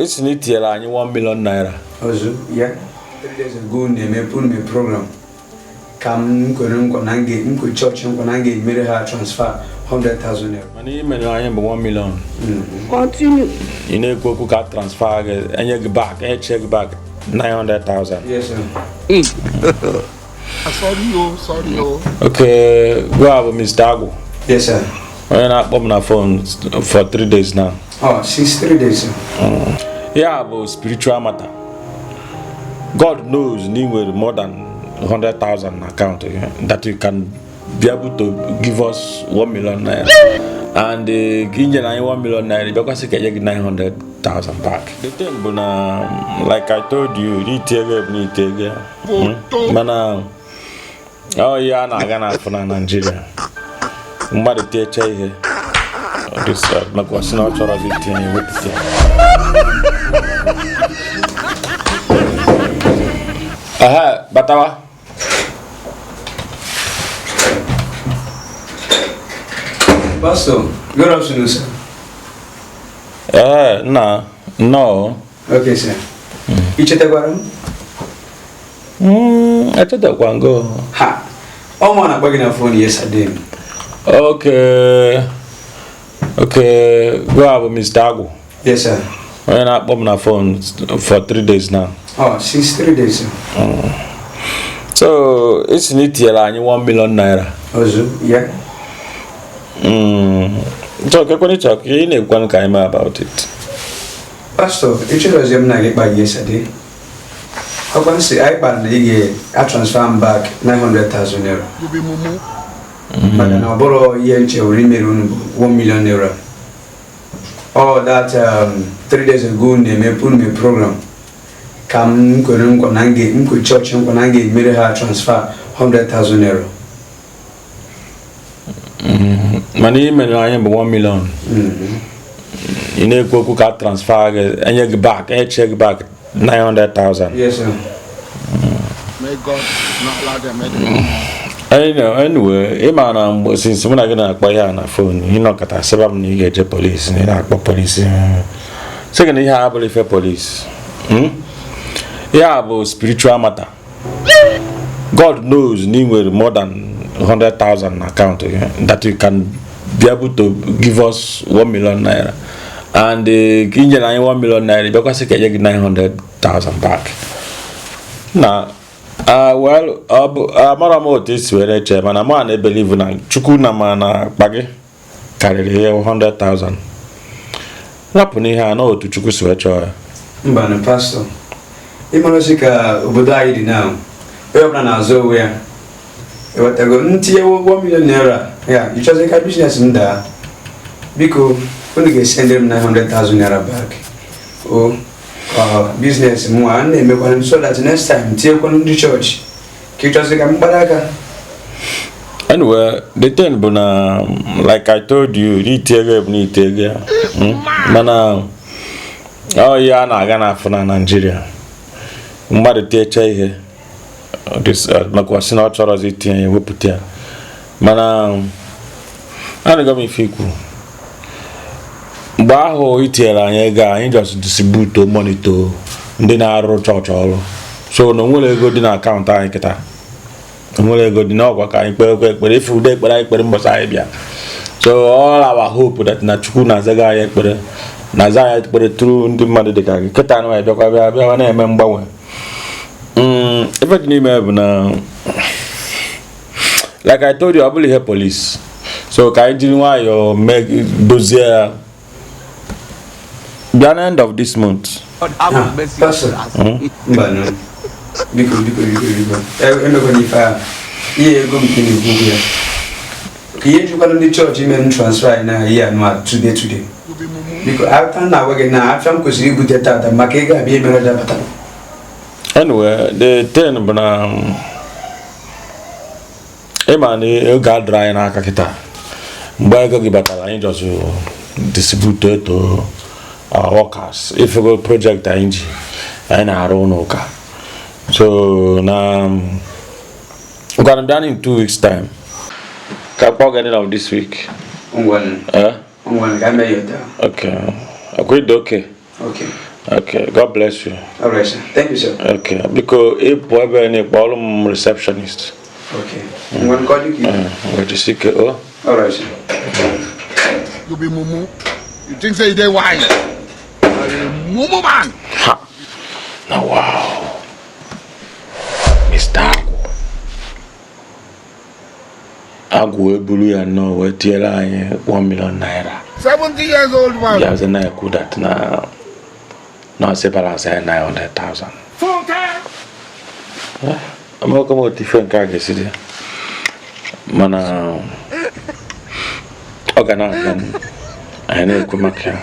it's need to allow you 1 million naira. Also, yeah. 3 days ago, they put me program. Come, go church, marry her transfer 100,000 naira. And you may have 1 million. Continue. You know, go got transfer and you get back, and check back 900,000. Yes, sir. Sorry. Okay, go have Mr. Ago. Yes, sir. We're not on my phone for 3 days now. Oh, since 3 days, sir. Yeah, about spiritual matter. God knows you need more than 100,000 account that you can be able to give us 1 million naira. And give you 1 million naira because you can get 900,000 back. The thing, but like I told you, you take it. Oh yeah, I'm gonna for Nigeria. Somebody take here. This like what's not sure as it is. Aha, Batawa. Pastor, good afternoon, sir. No. Okay, sir. You check the I thought that one go. Ha. Oh, man, I'm working on phone yesterday. Okay. Go have Mr. Ago. Yes, sir. We're not on my phone for 3 days now. Oh, since 3 days, sir. So it's need to allow you 1 million naira. Also, yeah. So can you talk? You need one kind about it. Pastor, you should have said by yesterday. I can say I transfer back 900,000 naira. But now borrow yen 1 million naira. Oh, that 3 days ago, they put me program. Come, go church, marry her transfer 100,000 naira. Money may have 1 million. You know, go transfer and you get back, and check back 900,000. Yes, sir. May God not allow them. I know, anyway, since when I get a buy on a phone, you know, got a 7 you get police, and police. Second, you have a police. Yeah, about spiritual matter. God knows you need more than 100,000 account that you can be able to give us 1 million naira. And give you 1 million naira because you can get 900,000 back. Now, well, I'm not this way, Chairman. I'm not believe in Chukuna mana bagi carry 100,000. What puni ha no to Chuku sweater? Mbana Pastor. Imanosika Ubudai now. We're not so where. What I go into 1 million naira. Yeah, you just a business in there. Because when you send them 900,000 naira back. Oh. Business more and make one so that next time take one to church. Keep just like baraka. Anyway, the thing, but like I told you, you take Mana, oh yeah, I'm gonna for Nigeria. Somebody take here. This like what's not sure as it is. We put here. Mana, I don't me fiku. Baho itela anyị just distribute money to ndị na-arụ chọọchị ọrụ. So no nwere ego dị na akaụntụ anyị kịta. Nwere ego dị n'ọgwa ka anyị kpere ife ude ekpere anyị kpere mbọsị anyị bịa. So all our hope that na Chukwu na-azaga anyị ekpere na-aza anyị ekpere through ndị mmadụ dị ka gị. Kịta na bịakwa bịa na-eme mgbanwe. Ife dị n'ime bụ na like I told you, I believe police. So ka anyị jiri nwayọọ dozie by the end of this month. Pastor. Mbano. Biko. Everybody fire. Here go in Google. Here you can the church even transfer now here no today. Because after now we get now after because you put it out the makega be better bata. Anyway, the thing bana emani ga dry na akakita. Mgbe go gibata anyị just distribute to our workers. If we go project ING and our own worker. So now we're gonna be done in 2 weeks time. Can I get it out this week? One. Okay. Okay. Agreed, okay. Okay. Okay, God bless you. All right, sir. Thank you, sir. Okay, because if whoever any problem receptionist. Okay. I'm going to call you. What you see? Oh. All right, sir. You be mumu. You think say they wise? Mumu man. Ha. Now wow. Mr. Agwo ebulu ya no we tiela anye 1 million naira. 70 years old man. Ya zena ya kudat na se balance 900,000. Ama kama different kage sidi. Mana ogana gan ane kumakya.